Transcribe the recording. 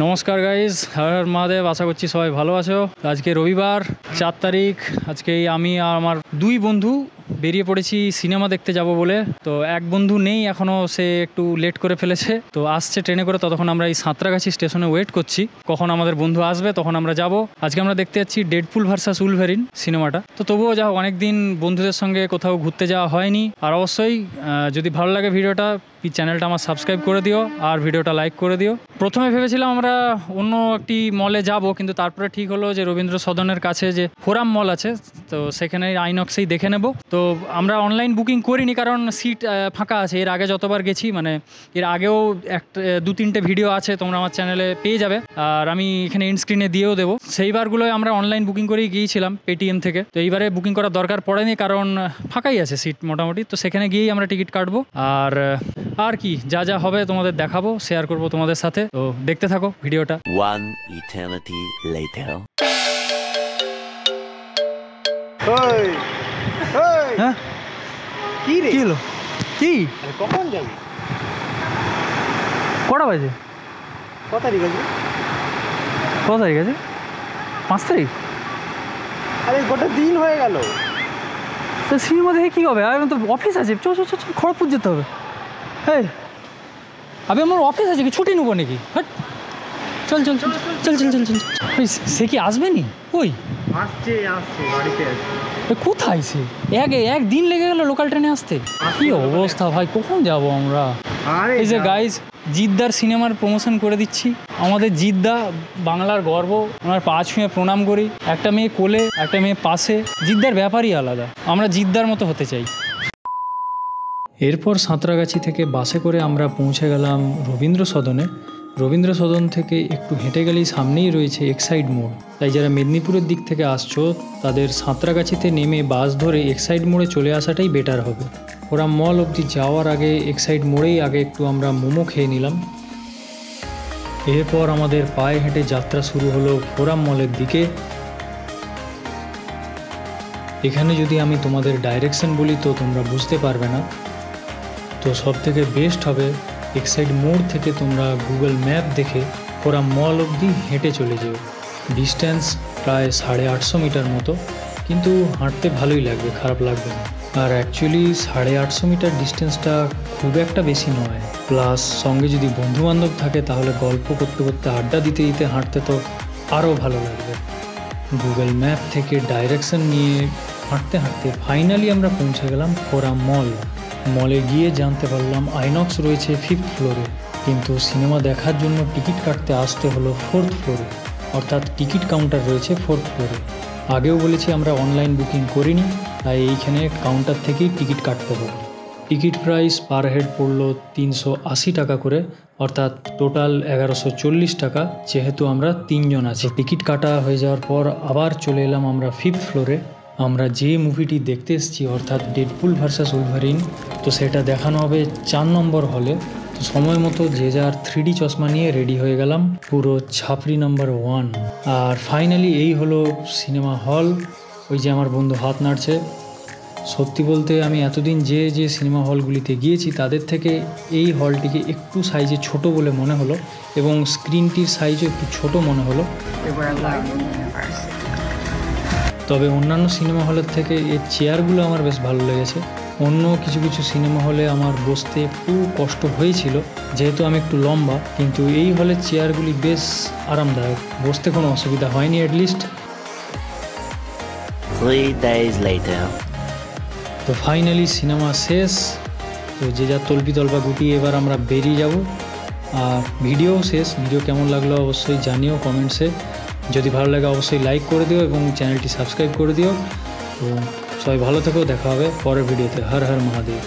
নমস্কার গাইজ, হর হর মহাদেব। আশা করছি সবাই ভালো আছো। আজকে রবিবার 4 তারিখ। আজকে আমি আর আমার দুই বন্ধু বেরিয়ে পড়েছি সিনেমা দেখতে যাব বলে। তো এক বন্ধু নেই এখনও, সে একটু লেট করে ফেলেছে, তো আসছে ট্রেনে করে। ততক্ষণ আমরা এই সাঁতরাগাছি স্টেশনে ওয়েট করছি কখন আমাদের বন্ধু আসবে, তখন আমরা যাব। আজকে আমরা দেখতে যাচ্ছি ডেডপুল ভার্সাস উলভারিন সিনেমাটা। তো তবুও যা হোক, অনেকদিন বন্ধুদের সঙ্গে কোথাও ঘুরতে যাওয়া হয়নি। আর অবশ্যই যদি ভালো লাগে ভিডিওটা, চ্যানেলটা আমার সাবস্ক্রাইব করে দিও আর ভিডিওটা লাইক করে দিও। প্রথমে ভেবেছিলাম আমরা অন্য একটি মলে যাব, কিন্তু তারপরে ঠিক হলো যে রবীন্দ্র সদনের কাছে যে ফোরাম মল আছে, তো সেখানে আইনক্সেই দেখে নেব। তো আমরা অনলাইন বুকিং করিনি, কারণ সিট ফাঁকা আছে। এর আগে যতবার গেছি, মানে এর আগেও 2-3টে ভিডিও আছে, তোমরা আমার চ্যানেলে পেয়ে যাবে। আর আমি এখানে এন্ড স্ক্রিনে দিয়েও দেবো। সেইবারগুলোয় আমরা অনলাইন বুকিং করেই গিয়েছিলাম পেটিএম থেকে। তো এইবারে বুকিং করার দরকার পড়েনি, কারণ ফাঁকাই আছে সিট মোটামুটি। তো সেখানে গিয়েই আমরা টিকিট কাটবো। আর কি যা যা হবে তোমাদের দেখাবো, শেয়ার করবো তোমাদের সাথে। তো দেখতে থাকো ভিডিওটা। One eternity later. হ্যাঁ, কি রে? কি হলো? কি কখন যাবি? কটা বাজে? কত তারিখ আছে? 5 তারিখ। আরে গোটা দিন হয়ে গেল। তো সিনেমা দেখে কী হবে? আর তো অফিস আছে। চল খড়গপুর যেতে হবে। হ্যাঁ, আবে আমার অফিস আছে, কি ছুটি নেবো নাকি? হ্যাঁ, চল। সে কি আসবে নি? ওই আসছে বাড়িতে আছে। কোথায় সে? একদিন লেগে গেল লোকাল ট্রেনে আসতে। কি অবস্থা ভাই, কখন যাব আমরা? এই যে গাইজ, জিদ্দার সিনেমার প্রমোশন করে দিচ্ছি। আমাদের জিদ্দা বাংলার গর্ব। আমরা পা ছুঁয়ে প্রণাম করি। একটা মেয়ে কোলে, একটা মেয়ে পাশে। জিদ্দার ব্যাপারই আলাদা। আমরা জিদ্দার মতো হতে চাই। এরপর সাঁতরাগাছি থেকে বাসে করে আমরা পৌঁছে গেলাম রবীন্দ্র সদনে। রবীন্দ্র সদন থেকে একটু হেঁটে গেলেই সামনেই রয়েছে এক্সাইড মোড়। তাই যারা মেদিনীপুরের দিক থেকে আসছো, তাদের সাঁতরাগাছিতে নেমে বাস ধরে এক্সাইড মোড়ে চলে আসাটাই বেটার হবে। ওরা মল অবধি যাওয়ার আগে এক্সাইড মোড়েই আগে একটু আমরা মোমো খেয়ে নিলাম। এরপর আমাদের পায়ে হেঁটে যাত্রা শুরু হলো ফোরাম মলের দিকে। এখানে যদি আমি তোমাদের ডাইরেকশন বলি তো তোমরা বুঝতে পারবে না। তো সব থেকে বেস্ট হবে এক্সাইড মোড় থেকে তোমরা গুগল ম্যাপ দেখে ফোরাম মল অবধি হেঁটে চলে যেও। ডিস্ট্যান্স প্রায় 850 মিটার মতো, কিন্তু হাঁটতে ভালোই লাগবে, খারাপ লাগবে না। আর অ্যাকচুয়ালি 850 মিটার ডিস্টেন্সটা খুব একটা বেশি নয়। প্লাস সঙ্গে যদি বন্ধুবান্ধব থাকে, তাহলে গল্প করতে করতে আড্ডা দিতে দিতে হাঁটতে তো আরও ভালো লাগবে। গুগল ম্যাপ থেকে ডাইরেকশন নিয়ে হাঁটতে হাঁটতে ফাইনালি আমরা পৌঁছে গেলাম ফোরাম মল। মলে গিয়ে জানতে পারলাম আইনক্স রয়েছে 5th ফ্লোরে, কিন্তু সিনেমা দেখার জন্য টিকিট কাটতে আসতে হলো 4th ফ্লোরে। অর্থাৎ টিকিট কাউন্টার রয়েছে 4th ফ্লোরে। আগেও বলেছি আমরা অনলাইন বুকিং করিনি, তাই এইখানে কাউন্টার থেকেই টিকিট কাটতে হবে। টিকিট প্রাইস পার হেড পড়লো 380 টাকা করে, অর্থাৎ টোটাল 1140 টাকা। যেহেতু আমরা 3 জন আছি। টিকিট কাটা হয়ে যাওয়ার পর আবার চলে এলাম আমরা 5th ফ্লোরে। আমরা যে মুভিটি দেখতে এসেছি, অর্থাৎ ডেডপুল ভার্সাস উলভারিন, তো সেটা দেখানো হবে 4 নম্বর হলে। তো সময় মতো যে যার 3D চশমা নিয়ে রেডি হয়ে গেলাম, পুরো ছাপড়ি নাম্বার 1। আর ফাইনালি এই হলো সিনেমা হল। ওই যে আমার বন্ধু হাত নাড়ছে। সত্যি বলতে আমি এতদিন যে সিনেমা হলগুলিতে গিয়েছি, তাদের থেকে এই হলটিকে একটু সাইজে ছোট বলে মনে হলো, এবং স্ক্রিনটির সাইজও একটু ছোট মনে হলো। তবে অন্যান্য সিনেমা হলের থেকে এর চেয়ারগুলো আমার বেশ ভালো লেগেছে। অন্য কিছু সিনেমা হলে আমার বসতে একটু কষ্ট হয়েছিল, যেহেতু আমি একটু লম্বা, কিন্তু এই হলের চেয়ারগুলি বেশ আরামদায়ক, বসতে কোনো অসুবিধা হয়নি অ্যাটলিস্ট। 3 days later. তো ফাইনালি সিনেমা শেষ। তো যে যা তল্পা গুটিয়ে এবার আমরা বেরিয়ে যাব। আর ভিডিও শেষ। ভিডিও কেমন লাগলো অবশ্যই জানিও কমেন্টসে। যদি ভালো লাগে অবশ্যই লাইক করে দিও এবং চ্যানেলটি সাবস্ক্রাইব করে দিও। তো সবাই ভালো থেকো, দেখা হবে পরের ভিডিওতে। হর হর মহাদেব।